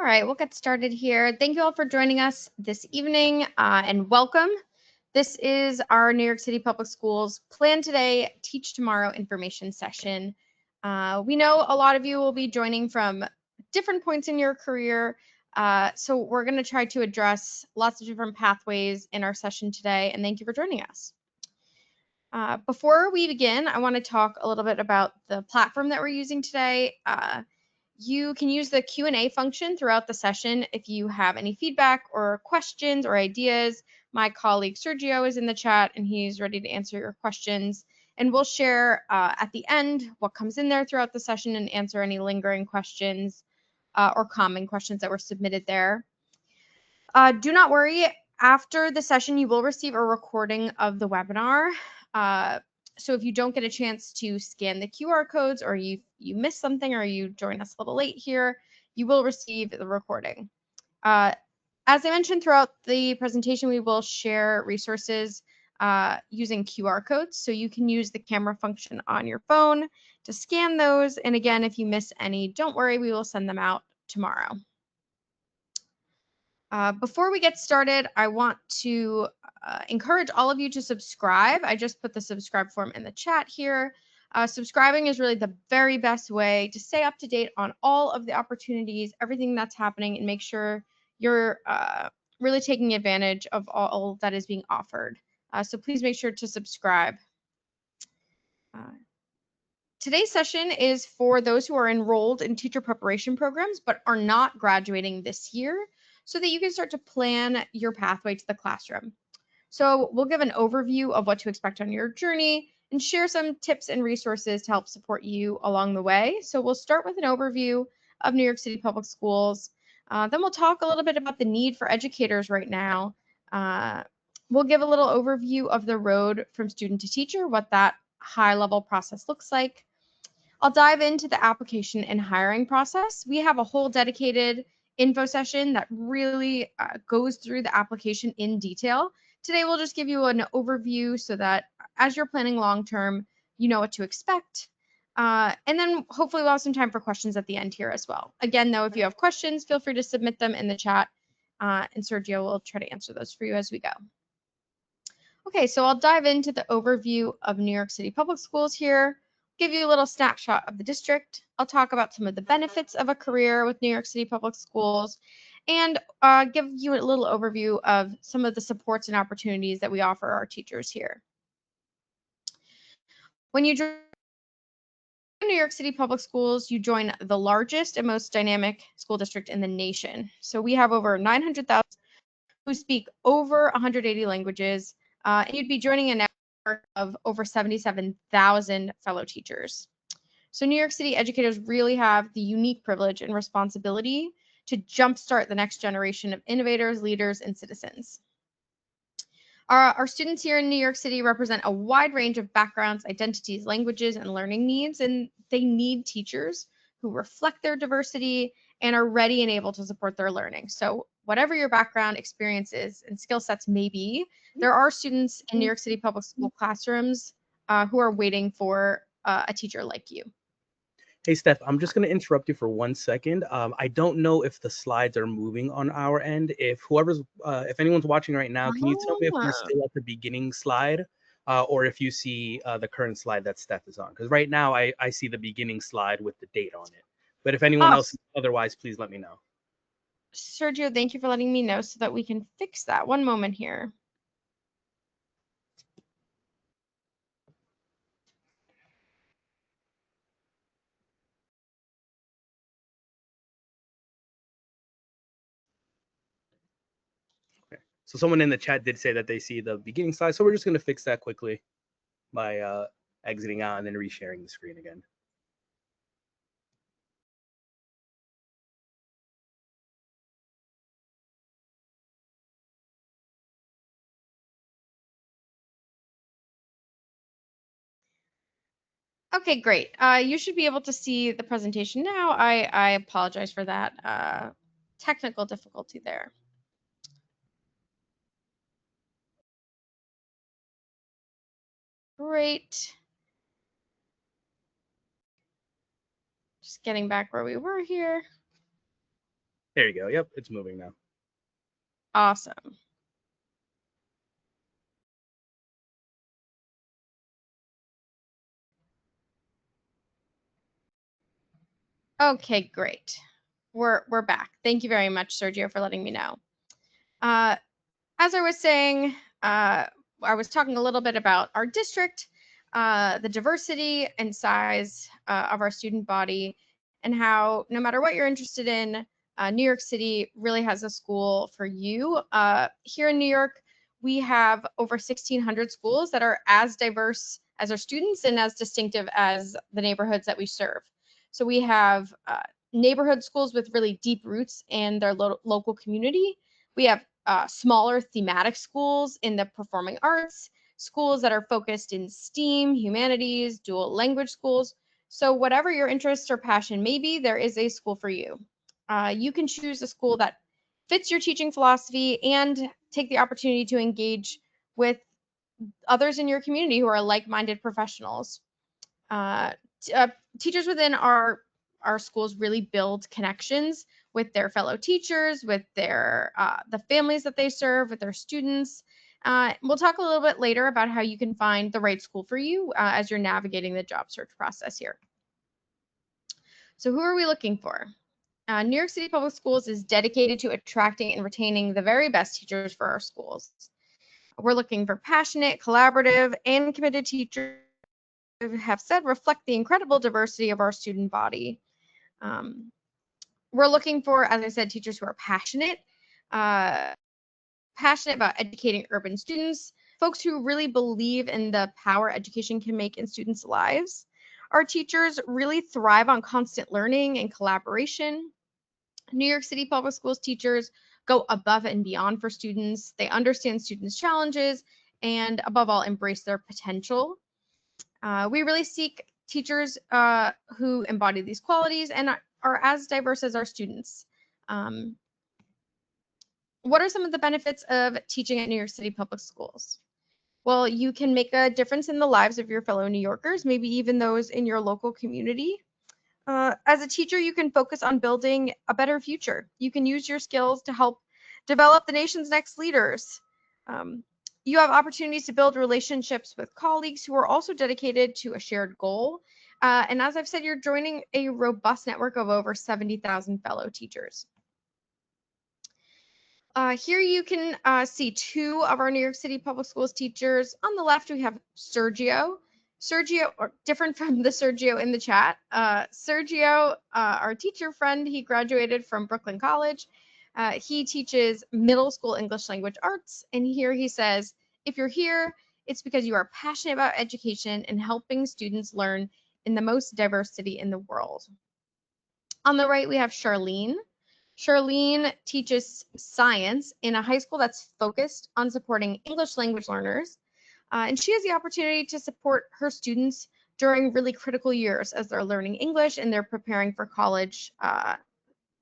right, we'll get started here. Thank you all for joining us this evening and welcome. This is our New York City Public Schools Plan Today, Teach Tomorrow information session. We know a lot of you will be joining from different points in your career, so we're going to try to address lots of different pathways in our session today, and thank you for joining us. Before we begin, I want to talk a little bit about the platform that we're using today. You can use the Q&A function throughout the session if you have any feedback or questions or ideas. My colleague Sergio is in the chat and he's ready to answer your questions. And we'll share at the end what comes in there throughout the session and answer any lingering questions or common questions that were submitted there. Do not worry, after the session, you will receive a recording of the webinar. So if you don't get a chance to scan the QR codes or you missed something or you joined us a little late here, you will receive the recording. As I mentioned throughout the presentation, we will share resources using QR codes. So you can use the camera function on your phone to scan those. And again, if you miss any, don't worry, we will send them out tomorrow. Before we get started, I want to encourage all of you to subscribe. I just put the subscribe form in the chat here. Subscribing is really the very best way to stay up to date on all of the opportunities, everything that's happening, and make sure you're really taking advantage of all that is being offered. So please make sure to subscribe. Today's session is for those who are enrolled in teacher preparation programs but are not graduating this year, so that you can start to plan your pathway to the classroom. So we'll give an overview of what to expect on your journey and share some tips and resources to help support you along the way. So we'll start with an overview of New York City Public Schools. Then we'll talk a little bit about the need for educators right now. We'll give a little overview of the road from student to teacher, what that high-level process looks like. I'll dive into the application and hiring process. We have a whole dedicated info session that really goes through the application in detail. Today, we'll just give you an overview so that as you're planning long-term, you know what to expect. And then hopefully we'll have some time for questions at the end here as well. Again, though, if you have questions, feel free to submit them in the chat, and Sergio will try to answer those for you as we go. Okay, so I'll dive into the overview of New York City Public Schools here, give you a little snapshot of the district. I'll talk about some of the benefits of a career with New York City Public Schools, and give you a little overview of some of the supports and opportunities that we offer our teachers here. When you join New York City Public Schools, you join the largest and most dynamic school district in the nation. So we have over 900,000 who speak over 180 languages, and you'd be joining a network of over 77,000 fellow teachers. So New York City educators really have the unique privilege and responsibility to jumpstart the next generation of innovators, leaders, and citizens. Our students here in New York City represent a wide range of backgrounds, identities, languages, and learning needs, and they need teachers who reflect their diversity and are ready and able to support their learning. So whatever your background, experiences, and skill sets may be, there are students in New York City public school classrooms who are waiting for a teacher like you. Hey, Steph, I'm just going to interrupt you for 1 second. I don't know if the slides are moving on our end. If anyone's watching right now, can you tell me if we're still at the beginning slide or if you see the current slide that Steph is on? Because right now I see the beginning slide with the date on it. But if anyone else otherwise, please let me know. Sergio, thank you for letting me know so that we can fix that. One moment here. So someone in the chat did say that they see the beginning slide. So we're just going to fix that quickly by exiting out and then resharing the screen again. Okay, great. You should be able to see the presentation now. I apologize for that technical difficulty there. Great. Just getting back where we were here. There you go. Yep, it's moving now. Awesome. Okay, great. We're back. Thank you very much, Sergio, for letting me know. As I was saying, I was talking a little bit about our district, the diversity and size of our student body, and how no matter what you're interested in, New York City really has a school for you. Here in New York, we have over 1,600 schools that are as diverse as our students and as distinctive as the neighborhoods that we serve. So we have neighborhood schools with really deep roots in their local community. We have smaller thematic schools in the performing arts, schools that are focused in STEAM, humanities, dual language schools. So whatever your interest or passion may be, there is a school for you. You can choose a school that fits your teaching philosophy and take the opportunity to engage with others in your community who are like-minded professionals. Uh, Teachers within our schools really build connections with their fellow teachers, with their the families that they serve, with their students. We'll talk a little bit later about how you can find the right school for you as you're navigating the job search process here. So who are we looking for? New York City Public Schools is dedicated to attracting and retaining the very best teachers for our schools. We're looking for passionate, collaborative, and committed teachers who have said reflect the incredible diversity of our student body. We're looking for, as I said, teachers who are passionate about educating urban students, folks who really believe in the power education can make in students' lives. Our teachers really thrive on constant learning and collaboration. New York City Public Schools teachers go above and beyond for students. They understand students' challenges and, above all, embrace their potential. We really seek teachers who embody these qualities and are as diverse as our students. What are some of the benefits of teaching at New York City Public Schools? Well, you can make a difference in the lives of your fellow New Yorkers, maybe even those in your local community. As a teacher, you can focus on building a better future. You can use your skills to help develop the nation's next leaders. You have opportunities to build relationships with colleagues who are also dedicated to a shared goal. And as I've said, you're joining a robust network of over 70,000 fellow teachers. Here you can see two of our New York City Public Schools teachers. On the left, we have Sergio. Sergio, or different from the Sergio in the chat. Sergio, our teacher friend, he graduated from Brooklyn College. He teaches middle school English language arts. And here he says, if you're here, it's because you are passionate about education and helping students learn in the most diverse city in the world. On the right, we have Charlene. Charlene teaches science in a high school that's focused on supporting English language learners. And she has the opportunity to support her students during really critical years as they're learning English and they're preparing for college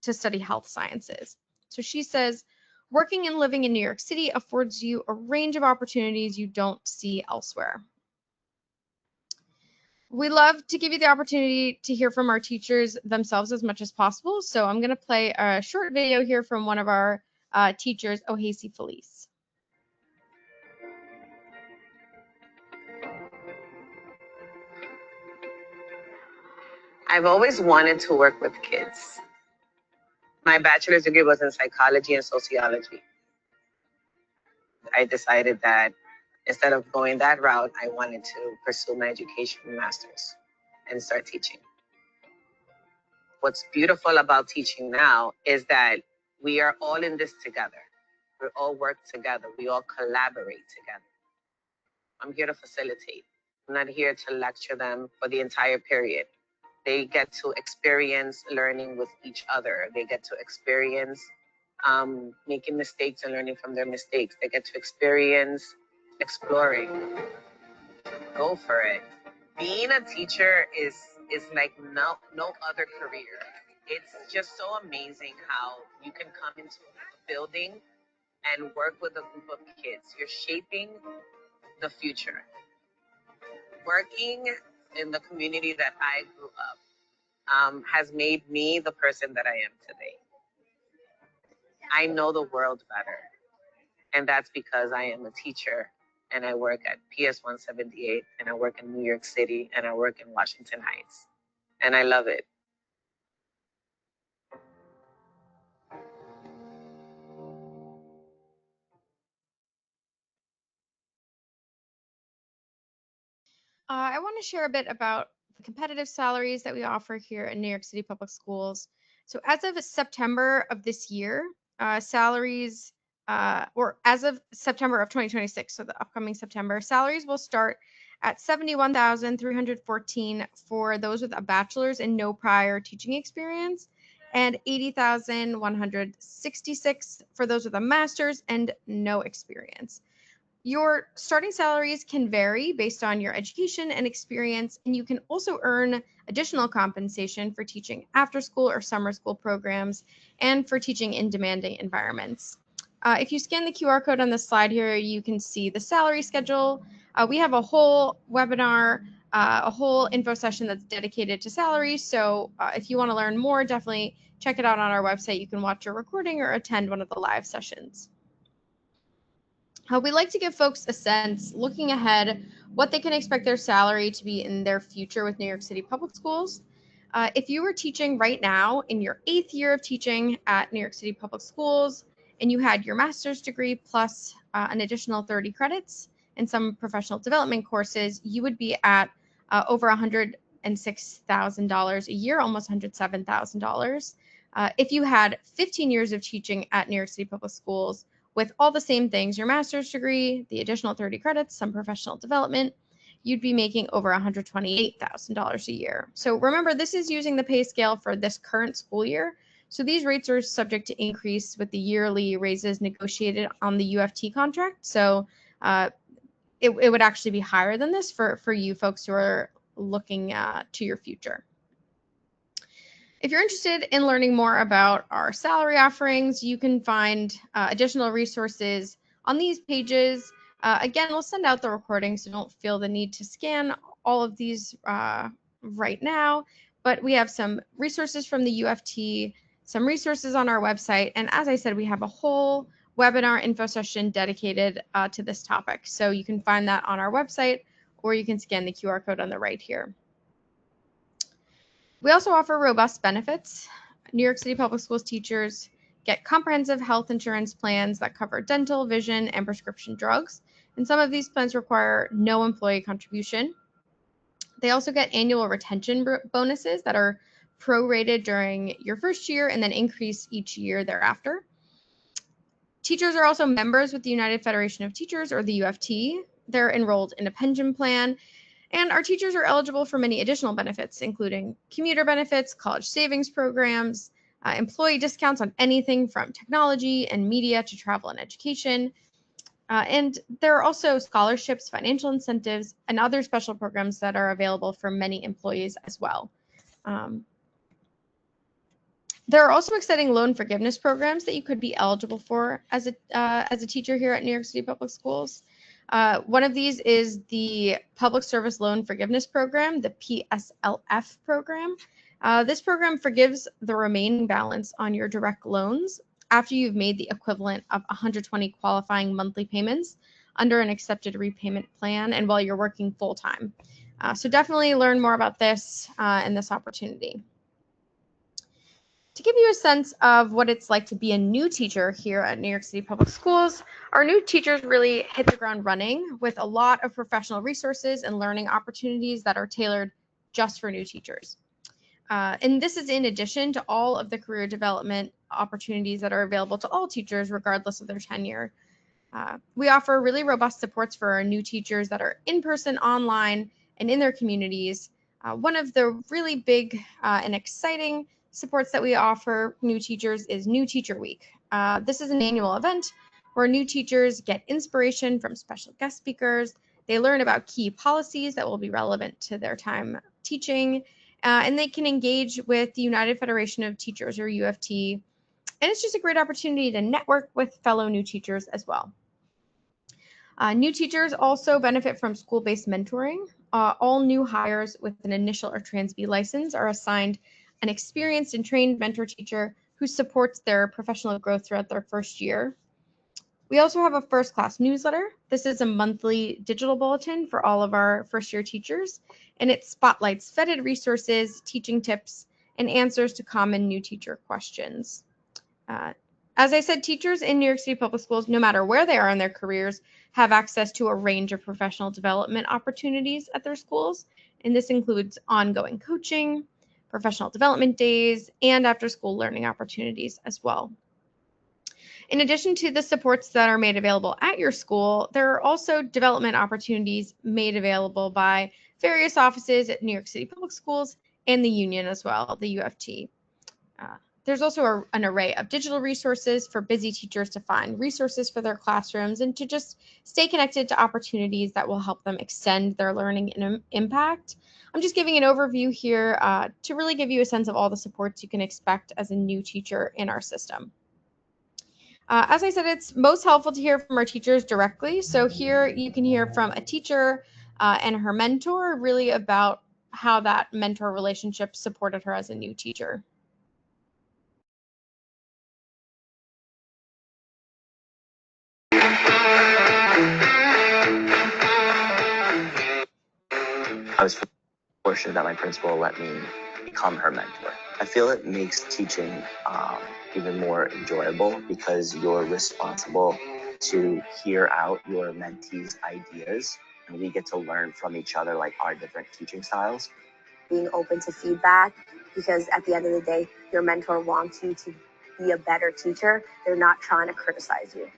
to study health sciences. So she says, working and living in New York City affords you a range of opportunities you don't see elsewhere. We love to give you the opportunity to hear from our teachers themselves as much as possible. So I'm going to play a short video here from one of our teachers, Ohasi Felice. I've always wanted to work with kids. My bachelor's degree was in psychology and sociology. I decided that instead of going that route, I wanted to pursue my education master's and start teaching. What's beautiful about teaching now is that we are all in this together. We all work together. We all collaborate together. I'm here to facilitate. I'm not here to lecture them for the entire period. They get to experience learning with each other. They get to experience making mistakes and learning from their mistakes. They get to experience exploring. Go for it. Being a teacher is like no other career. It's just so amazing how you can come into a building and work with a group of kids. You're shaping the future. Working in the community that I grew up has made me the person that I am today. I know the world better. And that's because I am a teacher and I work at PS 178 and I work in New York City and I work in Washington Heights. And I love it. I want to share a bit about the competitive salaries that we offer here at New York City Public Schools. So as of September of this year, salaries, or as of September of 2026, so the upcoming September, salaries will start at $71,314 for those with a bachelor's and no prior teaching experience, and $80,166 for those with a master's and no experience. Your starting salaries can vary based on your education and experience, and you can also earn additional compensation for teaching after school or summer school programs and for teaching in demanding environments. If you scan the QR code on the slide here, you can see the salary schedule. We have a whole webinar, a whole info session that's dedicated to salaries. So if you want to learn more, definitely check it out on our website. You can watch a recording or attend one of the live sessions. We like to give folks a sense, looking ahead, what they can expect their salary to be in their future with New York City Public Schools. If you were teaching right now in your 8th year of teaching at New York City Public Schools, and you had your master's degree plus an additional 30 credits and some professional development courses, you would be at over $106,000 a year, almost $107,000. If you had 15 years of teaching at New York City Public Schools, with all the same things, your master's degree, the additional 30 credits, some professional development, you'd be making over $128,000 a year. So remember, this is using the pay scale for this current school year. So these rates are subject to increase with the yearly raises negotiated on the UFT contract. So it would actually be higher than this for you folks who are looking to your future. If you're interested in learning more about our salary offerings, you can find additional resources on these pages. Again, we'll send out the recording, so don't feel the need to scan all of these right now. But we have some resources from the UFT, some resources on our website. And as I said, we have a whole webinar info session dedicated to this topic. So you can find that on our website, or you can scan the QR code on the right here. We also offer robust benefits. New York City Public Schools teachers get comprehensive health insurance plans that cover dental, vision, and prescription drugs. And some of these plans require no employee contribution. They also get annual retention bonuses that are prorated during your first year and then increase each year thereafter. Teachers are also members with the United Federation of Teachers, or the UFT. They're enrolled in a pension plan. And our teachers are eligible for many additional benefits, including commuter benefits, college savings programs, employee discounts on anything from technology and media to travel and education. And there are also scholarships, financial incentives, and other special programs that are available for many employees as well. There are also exciting loan forgiveness programs that you could be eligible for as a teacher here at New York City Public Schools. One of these is the Public Service Loan Forgiveness Program, the PSLF program. This program forgives the remaining balance on your direct loans after you've made the equivalent of 120 qualifying monthly payments under an accepted repayment plan and while you're working full-time. So definitely learn more about this and this opportunity. To give you a sense of what it's like to be a new teacher here at New York City Public Schools, our new teachers really hit the ground running with a lot of professional resources and learning opportunities that are tailored just for new teachers. And this is in addition to all of the career development opportunities that are available to all teachers, regardless of their tenure. We offer really robust supports for our new teachers that are in person, online, and in their communities. One of the really big and exciting supports that we offer new teachers is New Teacher Week. This is an annual event where new teachers get inspiration from special guest speakers. They learn about key policies that will be relevant to their time teaching, and they can engage with the United Federation of Teachers, or UFT. And it's just a great opportunity to network with fellow new teachers as well. New teachers also benefit from school-based mentoring. All new hires with an initial or Trans B license are assigned an experienced and trained mentor teacher who who supports their professional growth throughout their first year. We also have a first class newsletter. This is a monthly digital bulletin for all of our first year teachers, and it spotlights vetted resources, teaching tips, and answers to common new teacher questions. As I said, teachers in New York City Public Schools, no matter where they are in their careers, have access to a range of professional development opportunities at their schools, and this includes ongoing coaching, professional development days, and after-school learning opportunities as well. In addition to the supports that are made available at your school, there are also development opportunities made available by various offices at New York City Public Schools and the union as well, the UFT. There's also an array of digital resources for busy teachers to find resources for their classrooms and to just stay connected to opportunities that will help them extend their learning and impact. I'm just giving an overview here to really give you a sense of all the supports you can expect as a new teacher in our system. As I said, it's most helpful to hear from our teachers directly. So here you can hear from a teacher and her mentor really about how that mentor relationship supported her as a new teacher. I was fortunate that my principal let me become her mentor. I feel it makes teaching even more enjoyable because you're responsible to hear out your mentees' ideas, and we get to learn from each other, like our different teaching styles. Being open to feedback, because at the end of the day, your mentor wants you to be a better teacher. They're not trying to criticize you.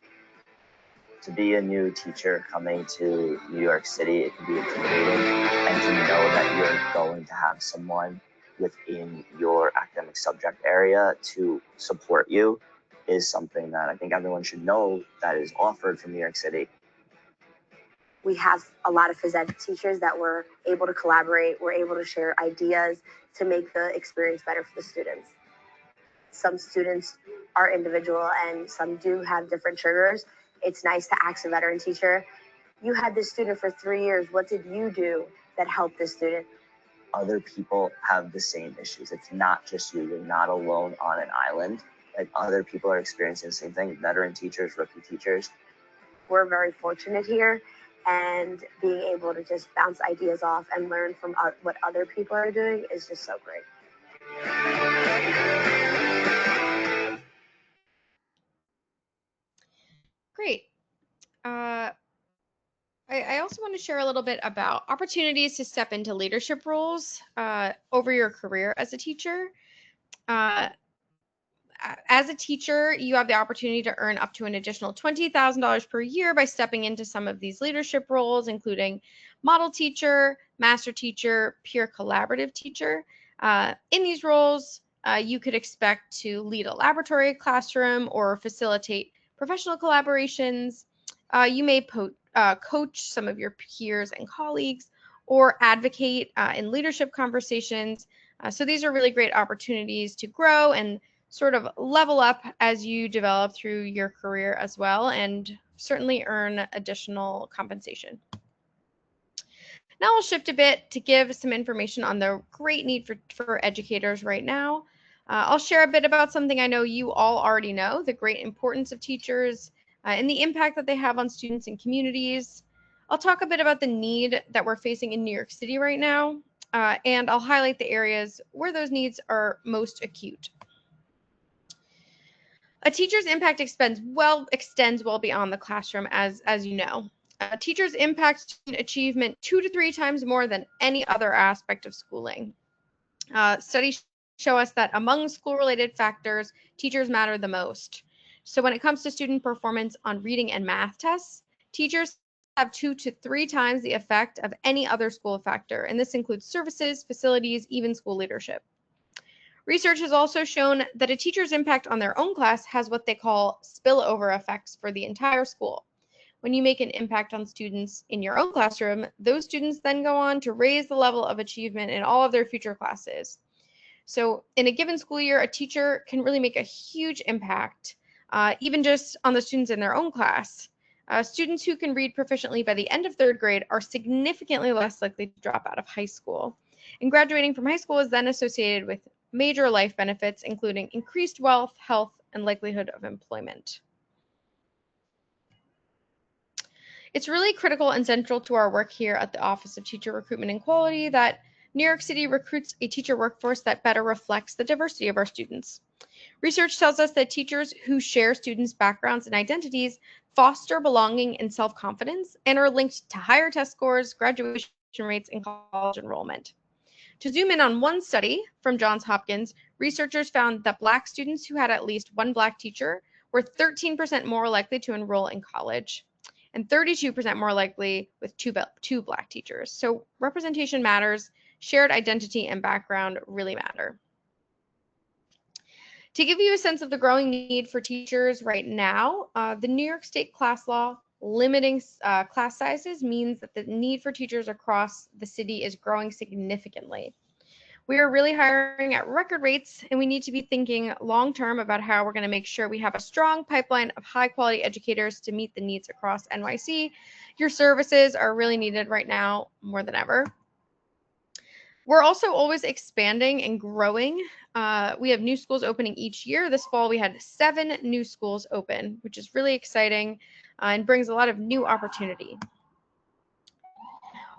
To be a new teacher coming to New York City, it can be intimidating, and to know that you're going to have someone within your academic subject area to support you is something that I think everyone should know that is offered from New York City. We have a lot of phys ed teachers that were able to collaborate, we're able to share ideas to make the experience better for the students. Some students are individual and some do have different triggers. It's nice to ask a veteran teacher, you had this student for 3 years, what did you do that helped this student? Other people have the same issues. It's not just you. You're not alone on an island. Like, other people are experiencing the same thing, veteran teachers, rookie teachers. We're very fortunate here, and being able to just bounce ideas off and learn from what other people are doing is just so great. Great. I also want to share a little bit about opportunities to step into leadership roles over your career as a teacher. As a teacher, you have the opportunity to earn up to an additional $20,000 per year by stepping into some of these leadership roles, including model teacher, master teacher, peer collaborative teacher. In these roles, you could expect to lead a laboratory classroom or facilitate professional collaborations. You may coach some of your peers and colleagues or advocate in leadership conversations. So these are really great opportunities to grow and sort of level up as you develop through your career as well, and certainly earn additional compensation. Now I'll shift a bit to give some information on the great need for educators right now. I'll share a bit about something I know you all already know, the great importance of teachers and the impact that they have on students and communities. I'll talk a bit about the need that we're facing in New York City right now, and I'll highlight the areas where those needs are most acute. A teacher's impact extends well beyond the classroom, as you know. Teachers impact student achievement 2 to 3 times more than any other aspect of schooling. Studies show us that among school-related factors, teachers matter the most. So when it comes to student performance on reading and math tests, teachers have 2 to 3 times the effect of any other school factor, and this includes services, facilities, even school leadership. Research has also shown that a teacher's impact on their own class has what they call spillover effects for the entire school. When you make an impact on students in your own classroom, those students then go on to raise the level of achievement in all of their future classes. So in a given school year, a teacher can really make a huge impact, even just on the students in their own class. Students who can read proficiently by the end of 3rd grade are significantly less likely to drop out of high school. And graduating from high school is then associated with major life benefits, including increased wealth, health, and likelihood of employment. It's really critical and central to our work here at the Office of Teacher Recruitment and Quality that New York City recruits a teacher workforce that better reflects the diversity of our students. Research tells us that teachers who share students' backgrounds and identities foster belonging and self-confidence and are linked to higher test scores, graduation rates, and college enrollment. To zoom in on one study from Johns Hopkins, researchers found that Black students who had at least one Black teacher were 13% more likely to enroll in college and 32% more likely with two Black teachers. So representation matters. Shared identity and background really matter. To give you a sense of the growing need for teachers right now, the New York State class law limiting class sizes means that the need for teachers across the city is growing significantly. We are really hiring at record rates, and we need to be thinking long-term about how we're going to make sure we have a strong pipeline of high-quality educators to meet the needs across NYC. Your services are really needed right now more than ever. We're also always expanding and growing. We have new schools opening each year. This fall, we had 7 new schools open, which is really exciting and brings a lot of new opportunity.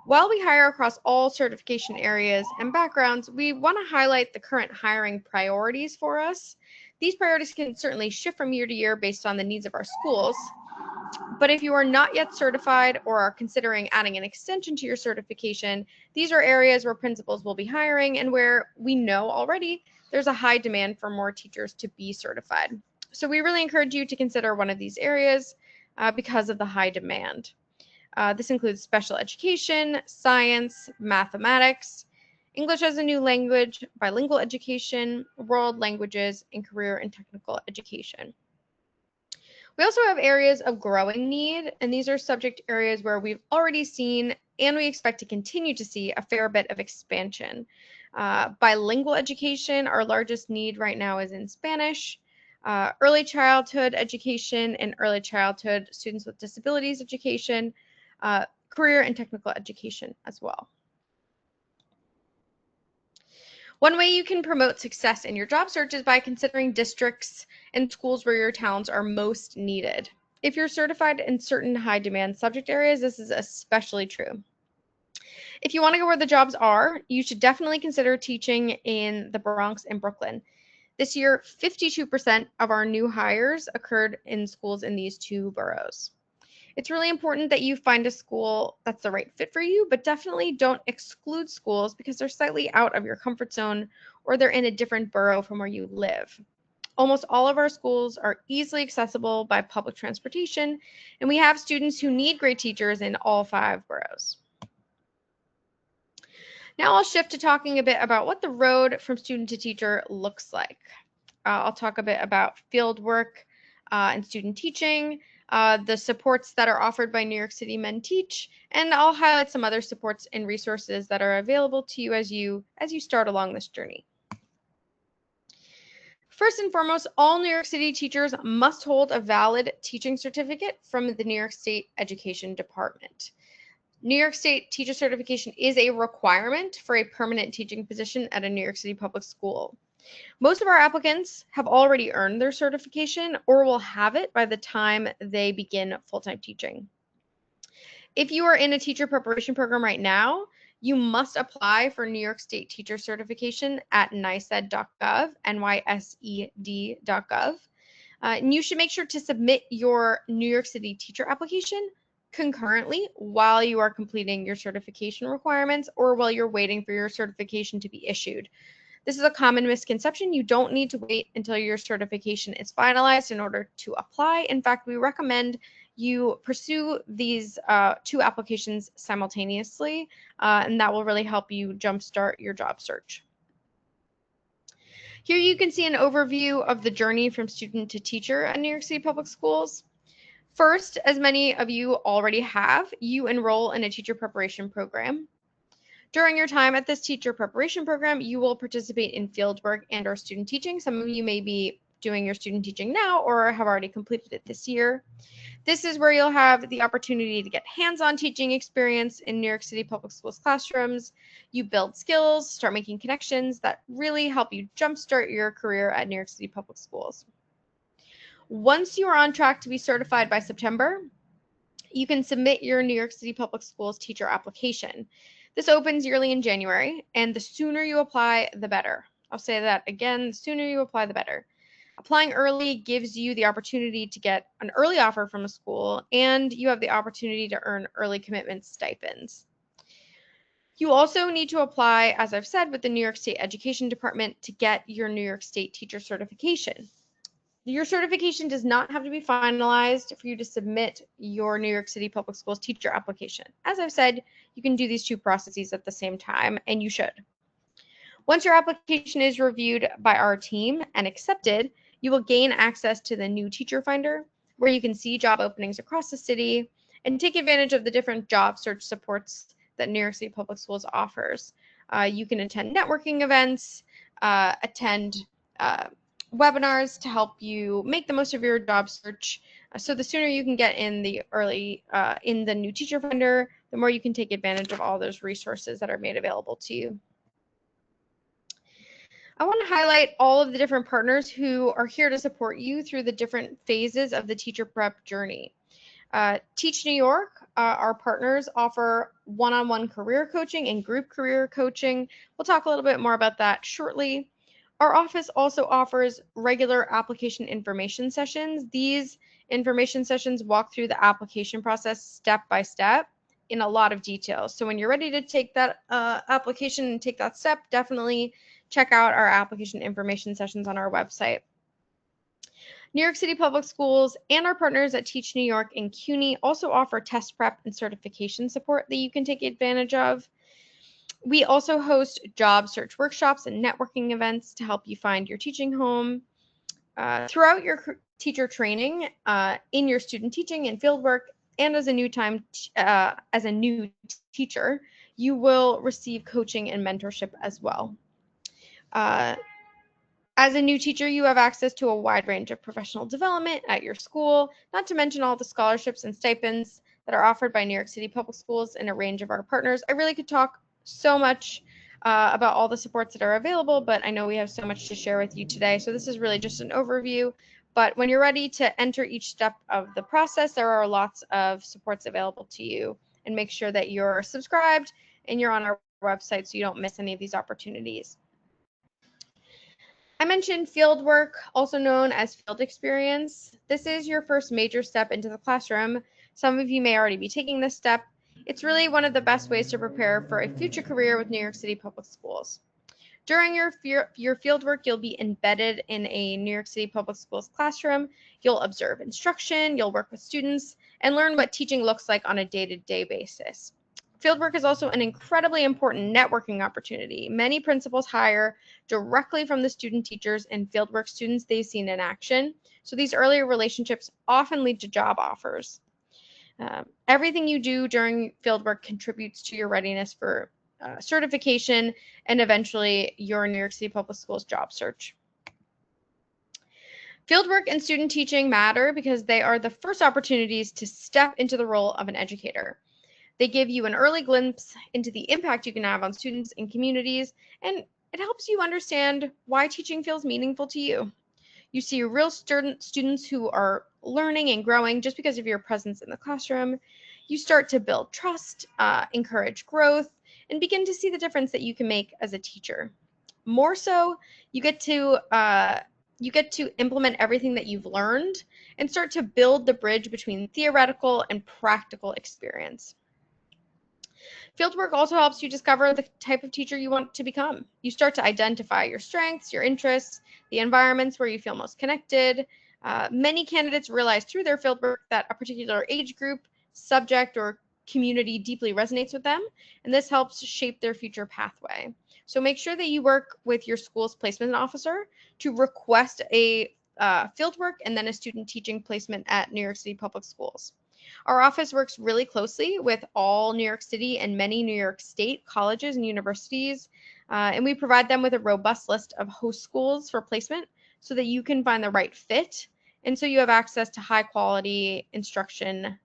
While we hire across all certification areas and backgrounds, we want to highlight the current hiring priorities for us. These priorities can certainly shift from year to year based on the needs of our schools. But if you are not yet certified or are considering adding an extension to your certification, these are areas where principals will be hiring and where we know already there's a high demand for more teachers to be certified. So we really encourage you to consider one of these areas because of the high demand. This includes special education, science, mathematics, English as a new language, bilingual education, world languages, and career and technical education. We also have areas of growing need, and these are subject areas where we've already seen and we expect to continue to see a fair bit of expansion. Bilingual education, our largest need right now is in Spanish. Early childhood education and early childhood students with disabilities education, career and technical education as well. One way you can promote success in your job search is by considering districts and schools where your talents are most needed. If you're certified in certain high demand subject areas, this is especially true. If you want to go where the jobs are, you should definitely consider teaching in the Bronx and Brooklyn. This year, 52% of our new hires occurred in schools in these 2 boroughs. It's really important that you find a school that's the right fit for you, but definitely don't exclude schools because they're slightly out of your comfort zone or they're in a different borough from where you live. Almost all of our schools are easily accessible by public transportation, and we have students who need great teachers in all 5 boroughs. Now I'll shift to talking a bit about what the road from student to teacher looks like. I'll talk a bit about field work and student teaching, the supports that are offered by New York City Men Teach, and I'll highlight some other supports and resources that are available to you as you start along this journey. First and foremost, all New York City teachers must hold a valid teaching certificate from the New York State Education Department. New York State teacher certification is a requirement for a permanent teaching position at a New York City public school. Most of our applicants have already earned their certification or will have it by the time they begin full-time teaching. If you are in a teacher preparation program right now, you must apply for New York State teacher certification at nysed.gov, nysed.gov. And you should make sure to submit your New York City teacher application concurrently while you are completing your certification requirements or while you're waiting for your certification to be issued. This is a common misconception. You don't need to wait until your certification is finalized in order to apply. In fact, we recommend you pursue these 2 applications simultaneously, and that will really help you jumpstart your job search. Here you can see an overview of the journey from student to teacher at New York City Public Schools. First, as many of you already have, you enroll in a teacher preparation program. During your time at this teacher preparation program, you will participate in field work and/or student teaching. Some of you may be doing your student teaching now or have already completed it this year. This is where you'll have the opportunity to get hands-on teaching experience in New York City Public Schools classrooms. You build skills, start making connections that really help you jumpstart your career at New York City Public Schools. Once you are on track to be certified by September, you can submit your New York City Public Schools teacher application. This opens yearly in January, and the sooner you apply, the better. I'll say that again, the sooner you apply, the better. Applying early gives you the opportunity to get an early offer from a school, and you have the opportunity to earn early commitment stipends. You also need to apply, as I've said, with the New York State Education Department to get your New York State teacher certification. Your certification does not have to be finalized for you to submit your New York City Public Schools teacher application. As I've said, you can do these two processes at the same time, and you should. Once your application is reviewed by our team and accepted, you will gain access to the new teacher finder, where you can see job openings across the city and take advantage of the different job search supports that New York City Public Schools offers. You can attend networking events, attend webinars to help you make the most of your job search. So the sooner you can get in the in the new teacher finder, the more you can take advantage of all those resources that are made available to you. I want to highlight all of the different partners who are here to support you through the different phases of the teacher prep journey. Teach New York, our partners offer one-on-one career coaching and group career coaching. We'll talk a little bit more about that shortly. Our office also offers regular application information sessions. These information sessions walk through the application process step by step in a lot of detail. So when you're ready to take that application and take that step, definitely check out our application information sessions on our website. New York City Public Schools and our partners at Teach New York and CUNY also offer test prep and certification support that you can take advantage of. We also host job search workshops and networking events to help you find your teaching home. Throughout your teacher training, in your student teaching and fieldwork, and as a new teacher, you will receive coaching and mentorship as well. As a new teacher, you have access to a wide range of professional development at your school, not to mention all the scholarships and stipends that are offered by New York City Public Schools and a range of our partners. I really could talk so much about all the supports that are available, but I know we have so much to share with you today. So this is really just an overview. But when you're ready to enter each step of the process, there are lots of supports available to you. And make sure that you're subscribed and you're on our website so you don't miss any of these opportunities. I mentioned field work, also known as field experience. This is your first major step into the classroom. Some of you may already be taking this step. It's really one of the best ways to prepare for a future career with New York City Public Schools. During your field work, you'll be embedded in a New York City Public Schools classroom. You'll observe instruction, you'll work with students, and learn what teaching looks like on a day-to-day basis. Fieldwork is also an incredibly important networking opportunity. Many principals hire directly from the student teachers and fieldwork students they've seen in action. So these earlier relationships often lead to job offers. Everything you do during fieldwork contributes to your readiness for certification and eventually your New York City Public Schools job search. Fieldwork and student teaching matter because they are the first opportunities to step into the role of an educator. They give you an early glimpse into the impact you can have on students and communities, and it helps you understand why teaching feels meaningful to you. You see real students who are learning and growing just because of your presence in the classroom. You start to build trust, encourage growth, and begin to see the difference that you can make as a teacher. More so, you get to implement everything that you've learned and start to build the bridge between theoretical and practical experience. Fieldwork also helps you discover the type of teacher you want to become. You start to identify your strengths, your interests, the environments where you feel most connected. Many candidates realize through their fieldwork that a particular age group, subject, or community deeply resonates with them, and this helps shape their future pathway. So make sure that you work with your school's placement officer to request a fieldwork and then a student teaching placement at New York City Public Schools. Our office works really closely with all New York City and many New York State colleges and universities, and we provide them with a robust list of host schools for placement. so that you can find the right fit. And so you have access to high quality instruction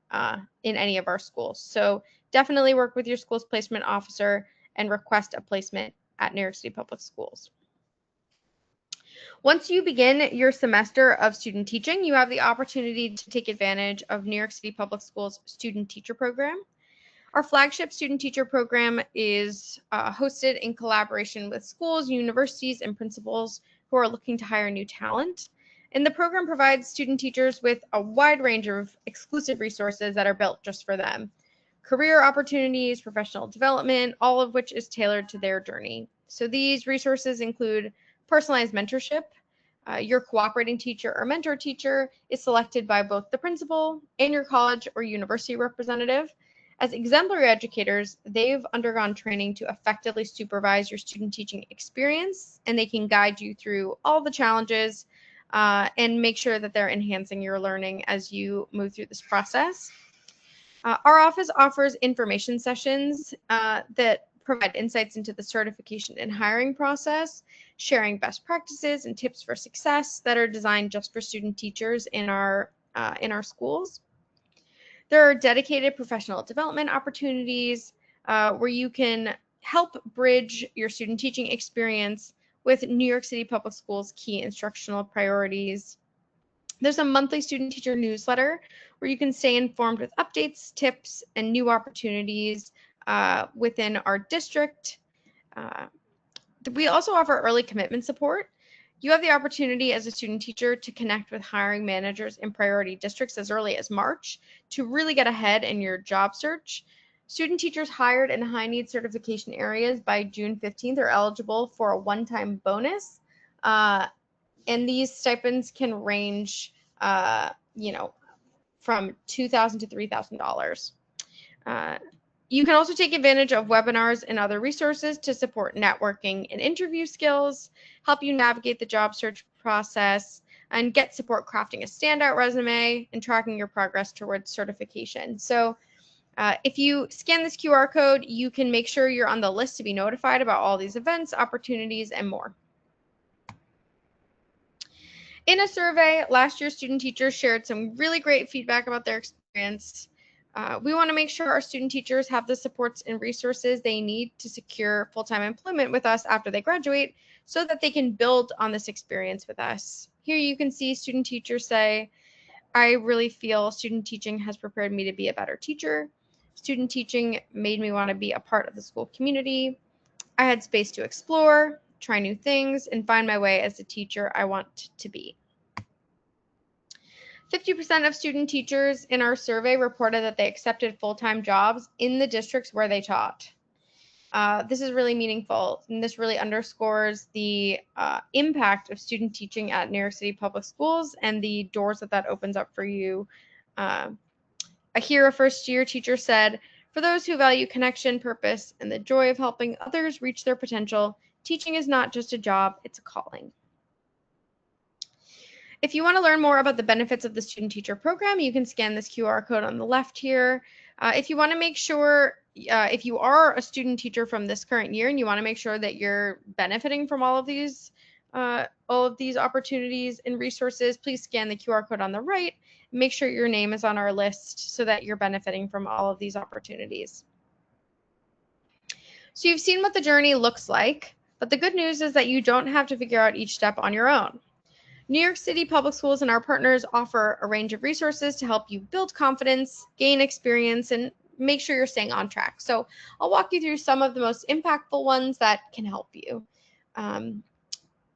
in any of our schools. So definitely work with your school's placement officer and request a placement at New York City Public Schools. Once you begin your semester of student teaching, you have the opportunity to take advantage of New York City Public Schools Student Teacher Program. Our flagship student teacher program is hosted in collaboration with schools, universities, and principals who are looking to hire new talent. And the program provides student teachers with a wide range of exclusive resources that are built just for them. Career opportunities, professional development, all of which is tailored to their journey. So these resources include personalized mentorship. Your cooperating teacher or mentor teacher is selected by both the principal and your college or university representative. As exemplary educators, they've undergone training to effectively supervise your student teaching experience, and they can guide you through all the challenges and make sure that they're enhancing your learning as you move through this process. Our office offers information sessions that provide insights into the certification and hiring process, sharing best practices and tips for success that are designed just for student teachers in our schools. There are dedicated professional development opportunities where you can help bridge your student teaching experience with New York City Public Schools key instructional priorities. There's a monthly student teacher newsletter where you can stay informed with updates, tips, and new opportunities within our district. We also offer early commitment support. You have the opportunity as a student teacher to connect with hiring managers in priority districts as early as March to really get ahead in your job search. Student teachers hired in high need certification areas by June 15th are eligible for a one-time bonus. And these stipends can range, from $2,000 to $3,000. You can also take advantage of webinars and other resources to support networking and interview skills, help you navigate the job search process, and get support crafting a standout resume and tracking your progress towards certification. So if you scan this QR code, you can make sure you're on the list to be notified about all these events, opportunities, and more. In a survey, last year student teachers shared some really great feedback about their experience. We want to make sure our student teachers have the supports and resources they need to secure full-time employment with us after they graduate so that they can build on this experience with us. Here you can see student teachers say, I really feel student teaching has prepared me to be a better teacher. Student teaching made me want to be a part of the school community. I had space to explore, try new things, and find my way as the teacher I want to be. 50% of student teachers in our survey reported that they accepted full-time jobs in the districts where they taught. This is really meaningful, and this really underscores the impact of student teaching at New York City Public Schools and the doors that opens up for you. Here, a first-year teacher said, for those who value connection, purpose, and the joy of helping others reach their potential, teaching is not just a job, it's a calling. If you want to learn more about the benefits of the student teacher program, you can scan this QR code on the left here. If you want to make sure, if you are a student teacher from this current year and you want to make sure that you're benefiting from all of these opportunities and resources, please scan the QR code on the right. Make sure your name is on our list so that you're benefiting from all of these opportunities. So you've seen what the journey looks like, but the good news is that you don't have to figure out each step on your own. New York City Public Schools and our partners offer a range of resources to help you build confidence, gain experience, and make sure you're staying on track. So I'll walk you through some of the most impactful ones that can help you.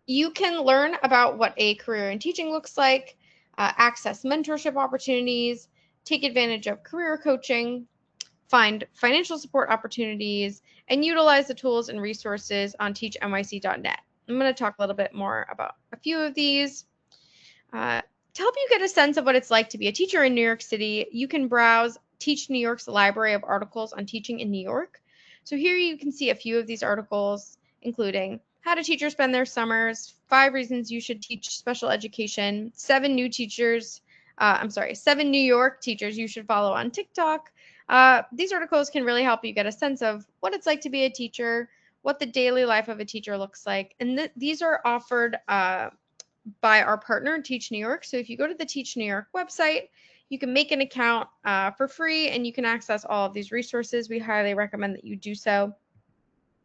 You can learn about what a career in teaching looks like, access mentorship opportunities, take advantage of career coaching, find financial support opportunities, and utilize the tools and resources on teachnyc.net. I'm going to talk a little bit more about a few of these. To help you get a sense of what it's like to be a teacher in New York City, you can browse Teach New York's library of articles on teaching in New York. So here you can see a few of these articles, including how do teachers spend their summers, 5 reasons you should teach special education, 7 New York teachers you should follow on TikTok. These articles can really help you get a sense of what it's like to be a teacher, what the daily life of a teacher looks like. And these are offered by our partner, Teach New York. So if you go to the Teach New York website, you can make an account for free and you can access all of these resources. We highly recommend that you do so.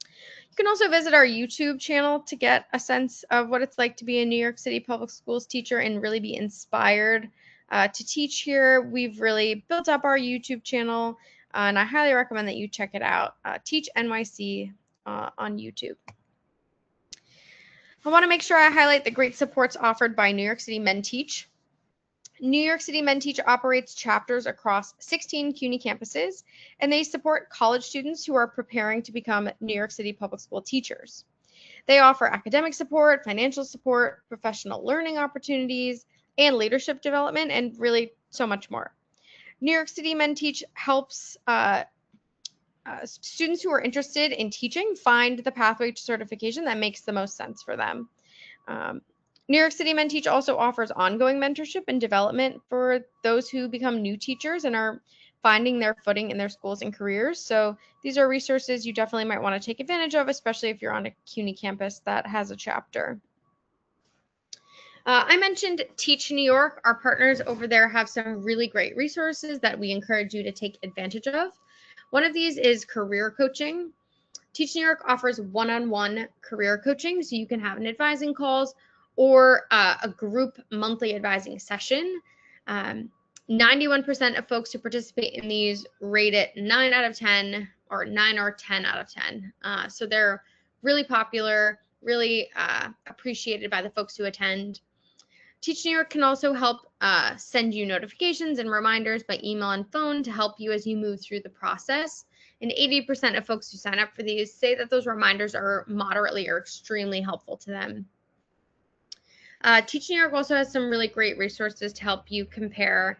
You can also visit our YouTube channel to get a sense of what it's like to be a New York City Public Schools teacher and really be inspired to teach here. We've really built up our YouTube channel, and I highly recommend that you check it out. Teach NYC on YouTube. I want to make sure I highlight the great supports offered by New York City Men Teach. New York City Men Teach operates chapters across 16 CUNY campuses, and they support college students who are preparing to become New York City public school teachers. They offer academic support, financial support, professional learning opportunities, and leadership development, and really so much more. New York City Men Teach helps students who are interested in teaching find the pathway to certification that makes the most sense for them. New York City Men Teach also offers ongoing mentorship and development for those who become new teachers and are finding their footing in their schools and careers. So these are resources you definitely might want to take advantage of, especially if you're on a CUNY campus that has a chapter. I mentioned Teach New York. Our partners over there have some really great resources that we encourage you to take advantage of. One of these is career coaching. Teach New York offers one-on-one career coaching, so you can have an advising calls or a group monthly advising session. 91% of folks who participate in these rate it 9 out of 10 or 9 or 10 out of 10. So they're really popular, really appreciated by the folks who attend. Teach New York can also help send you notifications and reminders by email and phone to help you as you move through the process. And 80% of folks who sign up for these say that those reminders are moderately or extremely helpful to them. Teach New York also has some really great resources to help you compare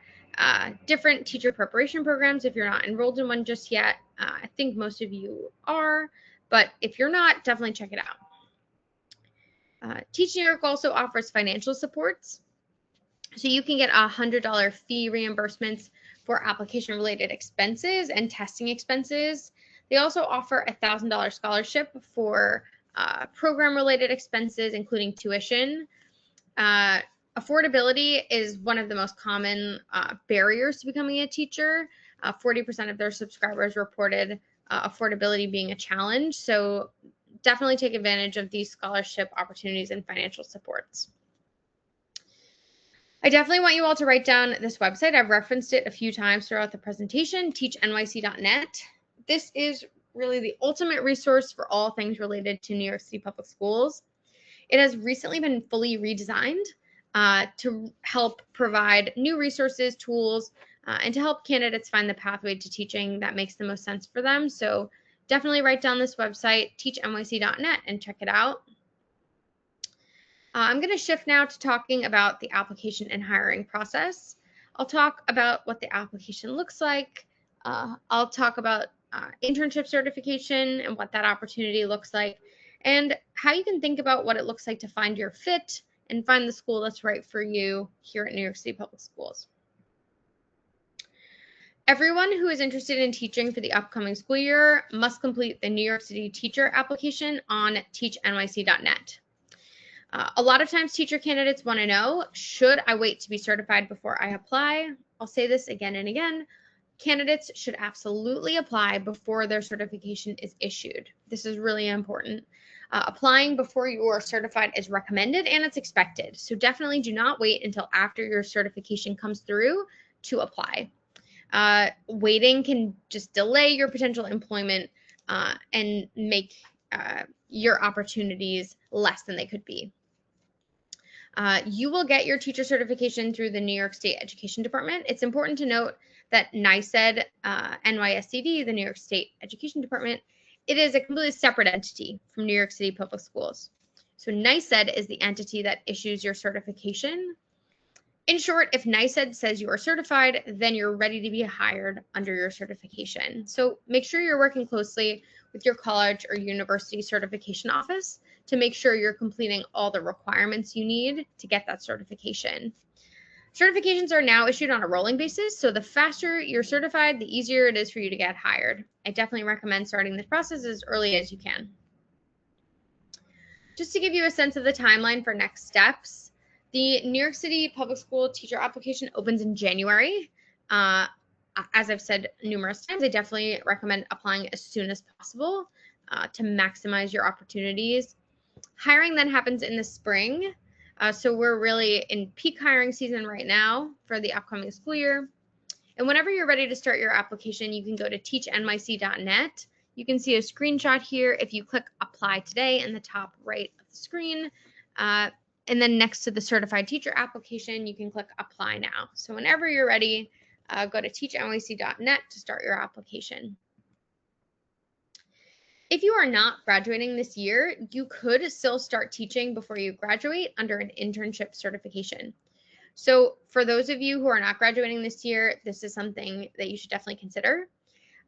different teacher preparation programs if you're not enrolled in one just yet. I think most of you are, but if you're not, definitely check it out. Teach New York also offers financial supports. So you can get $100 fee reimbursements for application-related expenses and testing expenses. They also offer a $1,000 scholarship for program-related expenses, including tuition. Affordability is one of the most common barriers to becoming a teacher. 40% of their subscribers reported affordability being a challenge. So definitely take advantage of these scholarship opportunities and financial supports. I definitely want you all to write down this website. I've referenced it a few times throughout the presentation, teachnyc.net. This is really the ultimate resource for all things related to New York City Public Schools. It has recently been fully redesigned to help provide new resources, tools, and to help candidates find the pathway to teaching that makes the most sense for them. So definitely write down this website, teachnyc.net, and check it out. I'm going to shift now to talking about the application and hiring process. I'll talk about what the application looks like. I'll talk about internship certification and what that opportunity looks like, and how you can think about what it looks like to find your fit and find the school that's right for you here at New York City Public Schools. Everyone who is interested in teaching for the upcoming school year must complete the New York City teacher application on teachnyc.net. A lot of times teacher candidates want to know, should I wait to be certified before I apply? I'll say this again and again. Candidates should absolutely apply before their certification is issued. This is really important. Applying before you are certified is recommended and it's expected. So definitely do not wait until after your certification comes through to apply. Waiting can just delay your potential employment and make your opportunities less than they could be. You will get your teacher certification through the New York State Education Department. It's important to note that NYSED, NYSCD, the New York State Education Department, it is a completely separate entity from New York City Public Schools. So NYSED is the entity that issues your certification. In short, if NYSED says you are certified, then you're ready to be hired under your certification. So make sure you're working closely with your college or university certification office to make sure you're completing all the requirements you need to get that certification. Certifications are now issued on a rolling basis, so the faster you're certified, the easier it is for you to get hired. I definitely recommend starting this process as early as you can. Just to give you a sense of the timeline for next steps, The New York City Public School teacher application opens in January. As I've said numerous times, I definitely recommend applying as soon as possible to maximize your opportunities. Hiring then happens in the spring. So we're really in peak hiring season right now for the upcoming school year. And whenever you're ready to start your application, you can go to teachnyc.net. You can see a screenshot here if you click apply today in the top right of the screen. And then next to the certified teacher application, you can click apply now. So whenever you're ready, go to teachnyc.net to start your application. If you are not graduating this year, you could still start teaching before you graduate under an internship certification. So for those of you who are not graduating this year, this is something that you should definitely consider.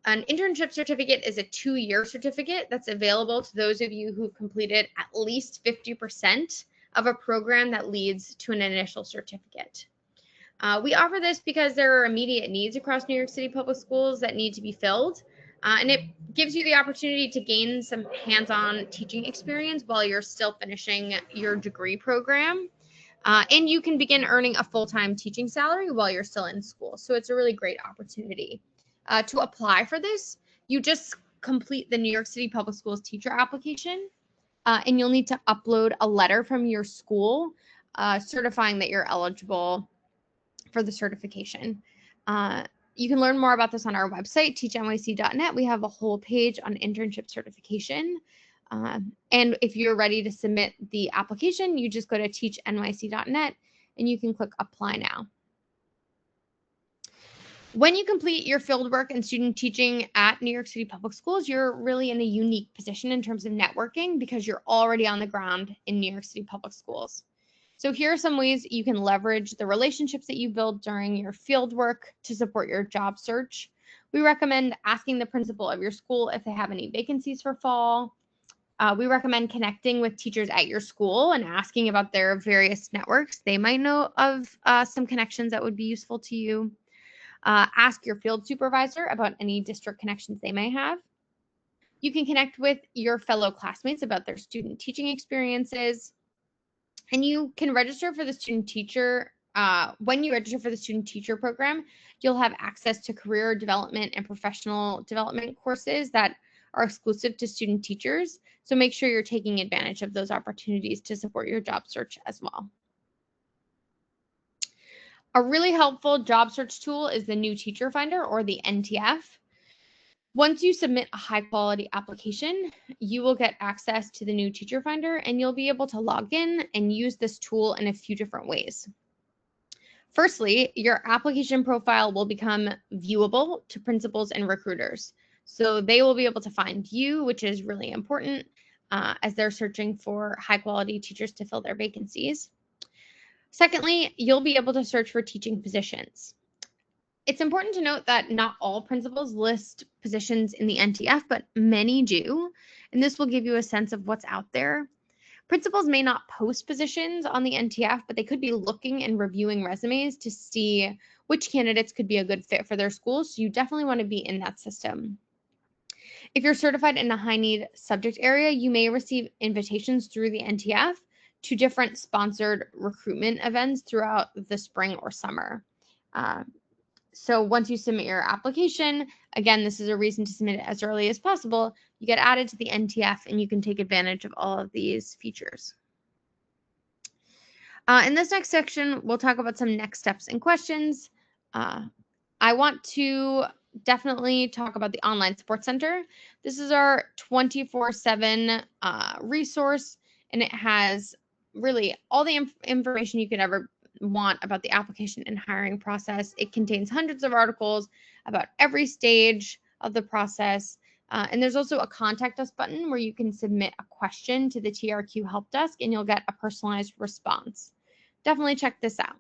An internship certificate is a 2-year certificate that's available to those of you who completed at least 50% of a program that leads to an initial certificate. We offer this because there are immediate needs across New York City Public Schools that need to be filled. And it gives you the opportunity to gain some hands-on teaching experience while you're still finishing your degree program. And you can begin earning a full-time teaching salary while you're still in school. So it's a really great opportunity. To apply for this, you just complete the New York City Public Schools teacher application, and you'll need to upload a letter from your school certifying that you're eligible for the certification. You can learn more about this on our website, teachnyc.net. We have a whole page on internship certification. And if you're ready to submit the application, you just go to teachnyc.net and you can click apply now. When you complete your fieldwork and student teaching at New York City Public Schools, you're really in a unique position in terms of networking because you're already on the ground in New York City Public Schools. So here are some ways you can leverage the relationships that you build during your fieldwork to support your job search. We recommend asking the principal of your school if they have any vacancies for fall. We recommend connecting with teachers at your school and asking about their various networks. They might know of some connections that would be useful to you. Ask your field supervisor about any district connections they may have. You can connect with your fellow classmates about their student teaching experiences. And you can register for the student teacher. When you register for the student teacher program, you'll have access to career development and professional development courses that are exclusive to student teachers. So make sure you're taking advantage of those opportunities to support your job search as well. A really helpful job search tool is the New Teacher Finder, or the NTF. Once you submit a high quality application, you will get access to the New Teacher Finder and you'll be able to log in and use this tool in a few different ways. Firstly, your application profile will become viewable to principals and recruiters. So they will be able to find you, which is really important as they're searching for high quality teachers to fill their vacancies. Secondly, you'll be able to search for teaching positions. It's important to note that not all principals list positions in the NTF, but many do, and this will give you a sense of what's out there. Principals may not post positions on the NTF, but they could be looking and reviewing resumes to see which candidates could be a good fit for their schools, so you definitely want to be in that system. If you're certified in a high need subject area, you may receive invitations through the NTF to different sponsored recruitment events throughout the spring or summer. So once you submit your application, again, this is a reason to submit it as early as possible. You get added to the NTF and you can take advantage of all of these features. In this next section, we'll talk about some next steps and questions. I want to definitely talk about the Online Support Center. This is our 24/7 resource, and it has really all the information you could ever want about the application and hiring process. It contains hundreds of articles about every stage of the process. And there's also a contact us button where you can submit a question to the TRQ help desk and you'll get a personalized response. Definitely check this out.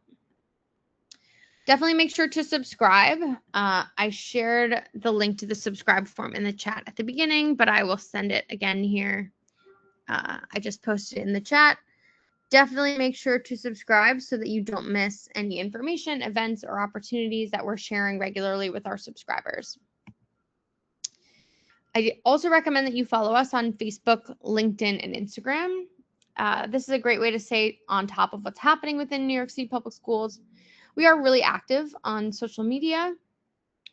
Definitely make sure to subscribe. I shared the link to the subscribe form in the chat at the beginning, but I will send it again here. I just posted it in the chat. Definitely make sure to subscribe so that you don't miss any information, events, or opportunities that we're sharing regularly with our subscribers. I also recommend that you follow us on Facebook, LinkedIn, and Instagram. This is a great way to stay on top of what's happening within New York City Public Schools. We are really active on social media.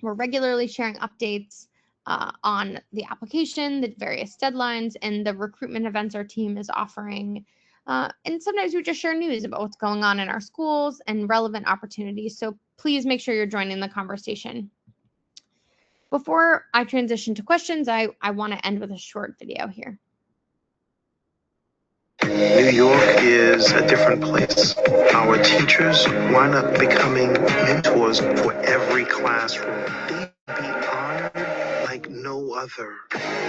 We're regularly sharing updates on the application, the various deadlines, and the recruitment events our team is offering. And sometimes we just share news about what's going on in our schools and relevant opportunities. So please make sure you're joining the conversation. Before I transition to questions, I want to end with a short video here. New York is a different place. Our teachers wind up becoming mentors for every classroom. They'd be honored like no other.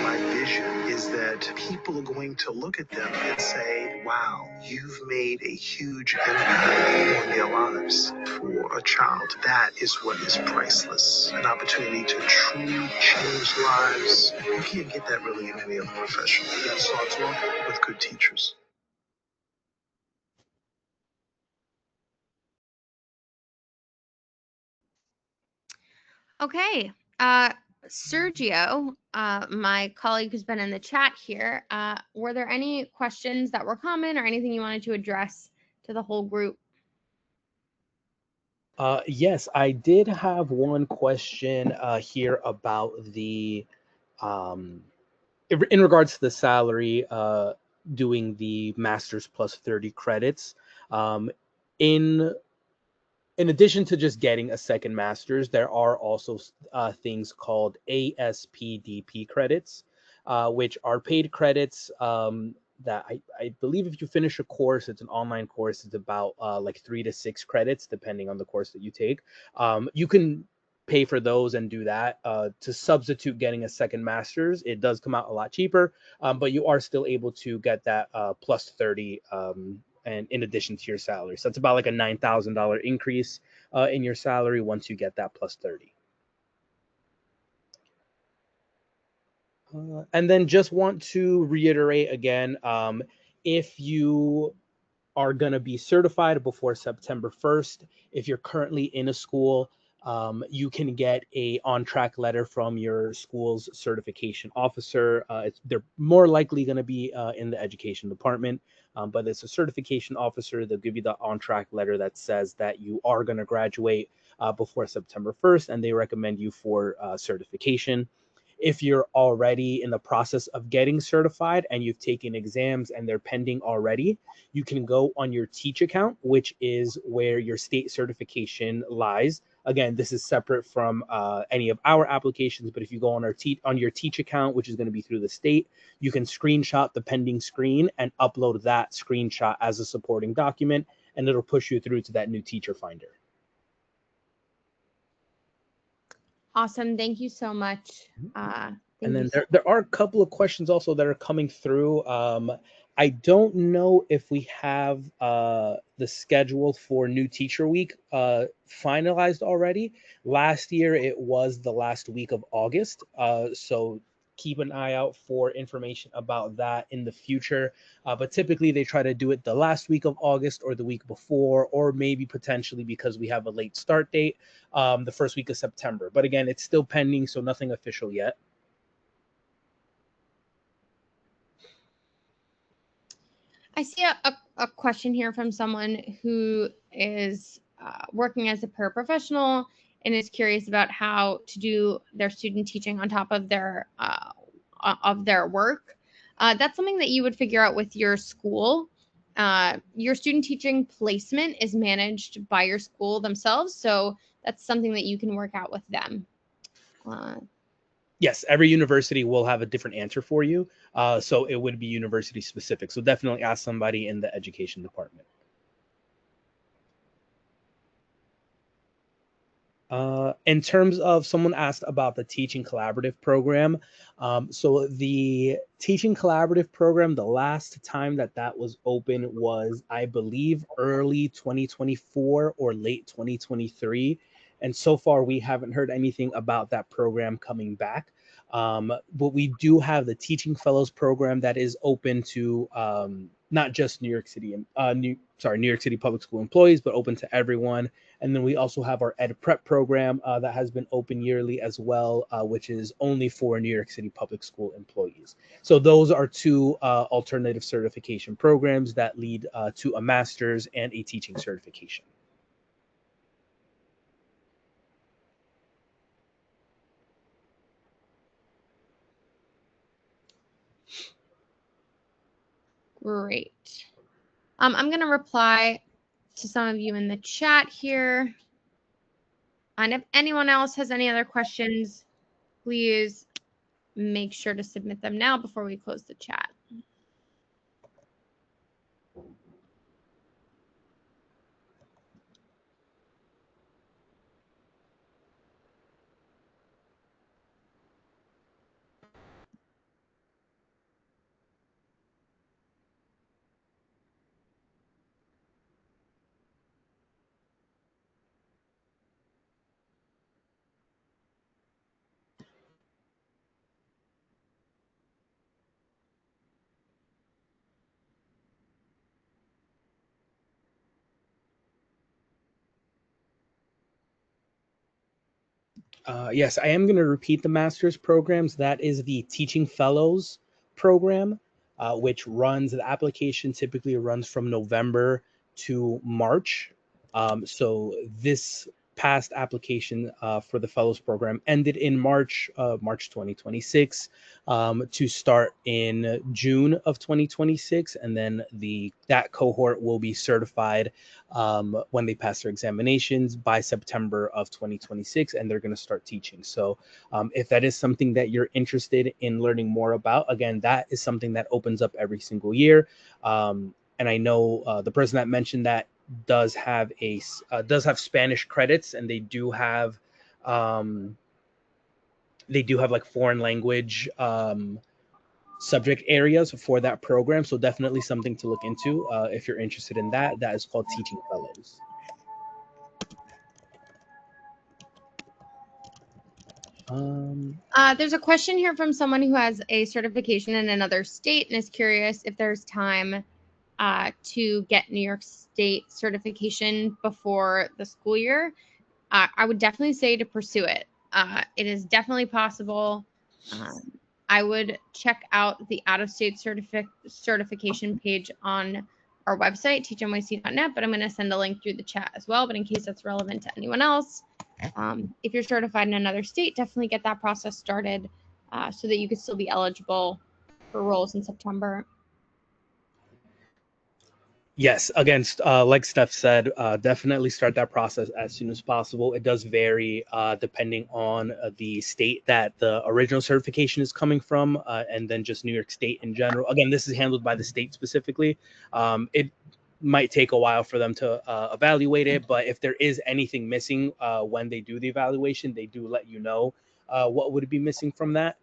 My vision is that people are going to look at them and say, wow, you've made a huge impact on their lives. For a child, that is what is priceless. An opportunity to truly change lives. You can't get that really in any other profession. That starts off with good teachers. Okay, Sergio, my colleague who's been in the chat here, were there any questions that were common or anything you wanted to address to the whole group? Yes, I did have one question here about the, in regards to the salary, doing the master's plus 30 credits. In addition to just getting a second master's, there are also things called ASPDP credits, which are paid credits that I believe if you finish a course, it's an online course, it's about like 3 to 6 credits, depending on the course that you take. You can pay for those and do that to substitute getting a second master's. It does come out a lot cheaper, but you are still able to get that plus 30 and in addition to your salary. So it's about like a $9,000 increase in your salary once you get that plus 30. And then just want to reiterate again, if you are going to be certified before September 1st, if you're currently in a school, you can get a on-track letter from your school's certification officer. They're more likely going to be in the education department, but it's a certification officer. They'll give you the on-track letter that says that you are going to graduate before September 1st, and they recommend you for certification. If you're already in the process of getting certified and you've taken exams and they're pending already, you can go on your Teach account, which is where your state certification lies. Again, this is separate from any of our applications, but if you go on your Teach account, which is going to be through the state, you can screenshot the pending screen and upload that screenshot as a supporting document, and it'll push you through to that new teacher finder. Awesome. Thank you so much. And then there are a couple of questions also that are coming through. I don't know if we have the schedule for New Teacher Week finalized already. Last year, it was the last week of August. So keep an eye out for information about that in the future. But typically, they try to do it the last week of August or the week before, or maybe potentially because we have a late start date, the first week of September. But again, it's still pending, so nothing official yet. I see a question here from someone who is working as a paraprofessional and is curious about how to do their student teaching on top of their work. That's something that you would figure out with your school. Your student teaching placement is managed by your school themselves, so that's something that you can work out with them. Yes, every university will have a different answer for you. So it would be university specific. So definitely ask somebody in the education department. In terms of, someone asked about the Teaching Collaborative program. So the Teaching Collaborative program, the last time that was open was, I believe, early 2024 or late 2023. And so far, we haven't heard anything about that program coming back. But we do have the Teaching Fellows program that is open to not just New York City New York City Public School employees, but open to everyone. And then we also have our Ed Prep program that has been open yearly as well, which is only for New York City Public School employees. So those are two alternative certification programs that lead to a master's and a teaching certification. Great. I'm going to reply to some of you in the chat here. And if anyone else has any other questions, please make sure to submit them now before we close the chat. Yes, I am going to repeat the master's programs. That is the Teaching Fellows program, which runs, the application typically runs from November to March. So this past application for the Fellows program ended in March 2026, to start in June of 2026. And then that cohort will be certified when they pass their examinations by September of 2026, and they're going to start teaching. So if that is something that you're interested in learning more about, again, that is something that opens up every single year. And I know the person that mentioned that does have Spanish credits, and they do have like foreign language subject areas for that program. So definitely something to look into if you're interested in that. That is called Teaching Fellows. There's a question here from someone who has a certification in another state and is curious if there's time to get New York State certification before the school year. I would definitely say to pursue it. It is definitely possible. I would check out the out-of-state certification page on our website, teachnyc.net, but I'm going to send a link through the chat as well. But in case that's relevant to anyone else, if you're certified in another state, definitely get that process started so that you could still be eligible for roles in September. Yes, again, like Steph said, definitely start that process as soon as possible. It does vary depending on the state that the original certification is coming from, and then just New York State in general. Again, this is handled by the state specifically. It might take a while for them to evaluate it, but if there is anything missing when they do the evaluation, they do let you know what would be missing from that.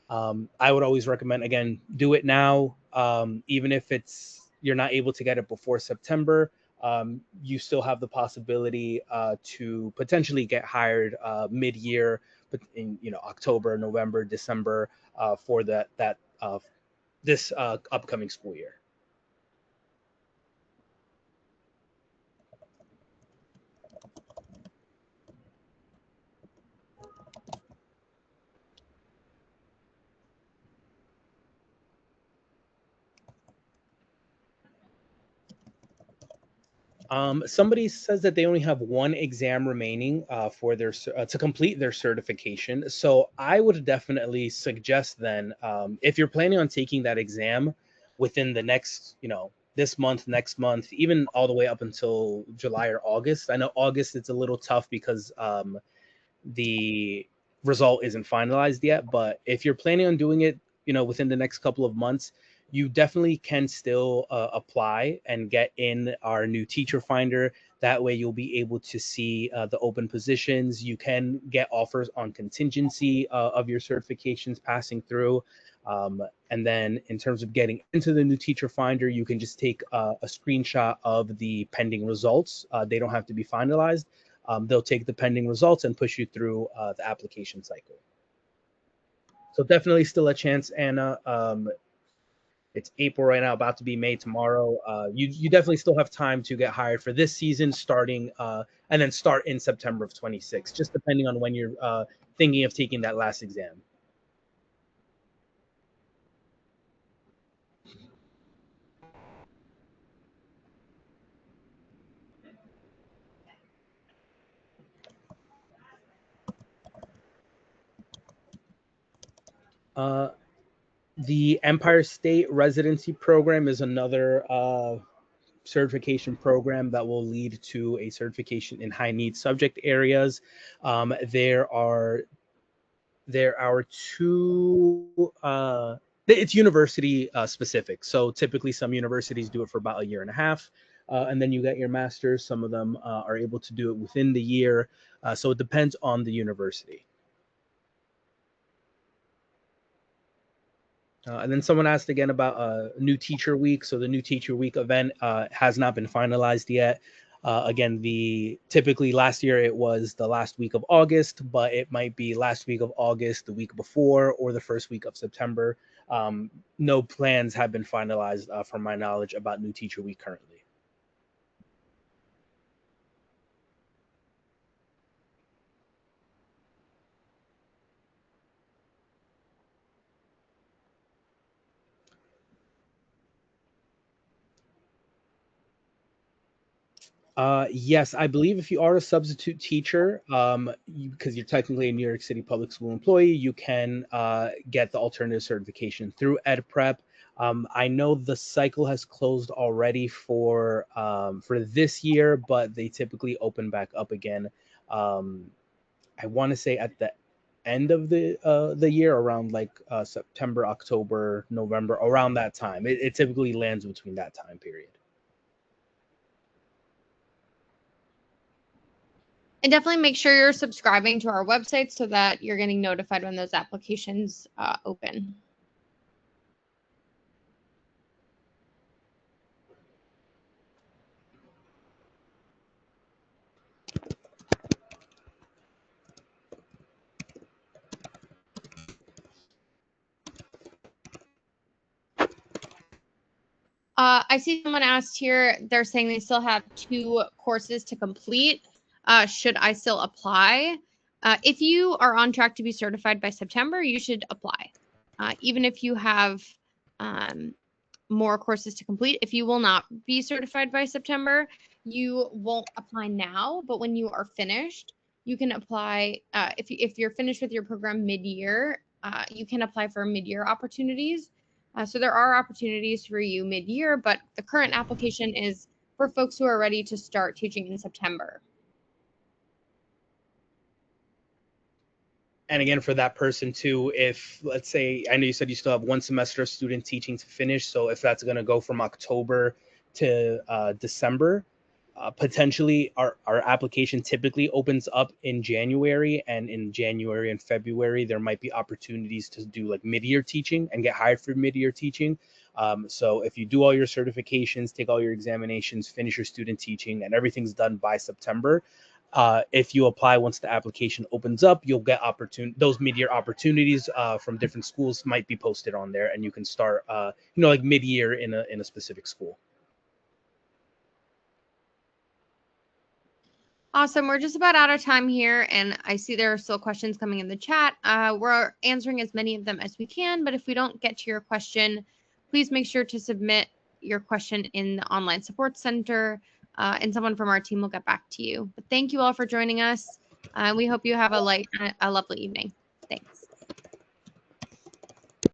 I would always recommend, again, do it now, even if you're not able to get it before September. You still have the possibility to potentially get hired mid-year, but in October, November, December for this upcoming school year. Somebody says that they only have one exam remaining for their to complete their certification. So I would definitely suggest then, if you're planning on taking that exam within the next, this month, next month, even all the way up until July or August. I know August it's a little tough because the result isn't finalized yet. But if you're planning on doing it, within the next couple of months, you definitely can still apply and get in our new teacher finder. That way you'll be able to see the open positions. You can get offers on contingency of your certifications passing through. And then in terms of getting into the new teacher finder, you can just take a screenshot of the pending results. They don't have to be finalized. They'll take the pending results and push you through the application cycle. So definitely still a chance, Anna. It's April right now, about to be May tomorrow. You definitely still have time to get hired for this season, starting and then start in September of 26, just depending on when you're thinking of taking that last exam. The Empire State Residency Program is another certification program that will lead to a certification in high need subject areas. There are two. It's university specific. So typically, some universities do it for about a year and a half, and then you get your master's. Some of them are able to do it within the year. So it depends on the university. And then someone asked again about New Teacher Week. So the New Teacher Week event has not been finalized yet. Again, typically last year it was the last week of August, but it might be last week of August, the week before, or the first week of September. No plans have been finalized from my knowledge about New Teacher Week currently. Yes, I believe if you are a substitute teacher, because you're technically a New York City Public School employee, you can get the alternative certification through EdPrep. I know the cycle has closed already for this year, but they typically open back up again. I want to say at the end of the year, around like September, October, November, around that time. It typically lands between that time period. And definitely make sure you're subscribing to our website so that you're getting notified when those applications open. I see someone asked here, they're saying they still have 2 courses to complete. Should I still apply? If you are on track to be certified by September, you should apply. Even if you have more courses to complete, if you will not be certified by September, you won't apply now, but when you are finished, you can apply. If you're finished with your program mid-year, you can apply for mid-year opportunities. So there are opportunities for you mid-year, but the current application is for folks who are ready to start teaching in September. And again, for that person too, if let's say, I know you said you still have 1 semester of student teaching to finish. So if that's going to go from October to December, potentially our application typically opens up in January, and in January and February, there might be opportunities to do like mid-year teaching and get hired for mid-year teaching. So if you do all your certifications, take all your examinations, finish your student teaching, and everything's done by September, if you apply once the application opens up, you'll get those mid-year opportunities from different schools might be posted on there, and you can start like mid-year in a specific school. Awesome. We're just about out of time here, and I see there are still questions coming in the chat. We're answering as many of them as we can, but if we don't get to your question, please make sure to submit your question in the online support center, and someone from our team will get back to you. But thank you all for joining us. We hope you have a lovely evening. Thanks.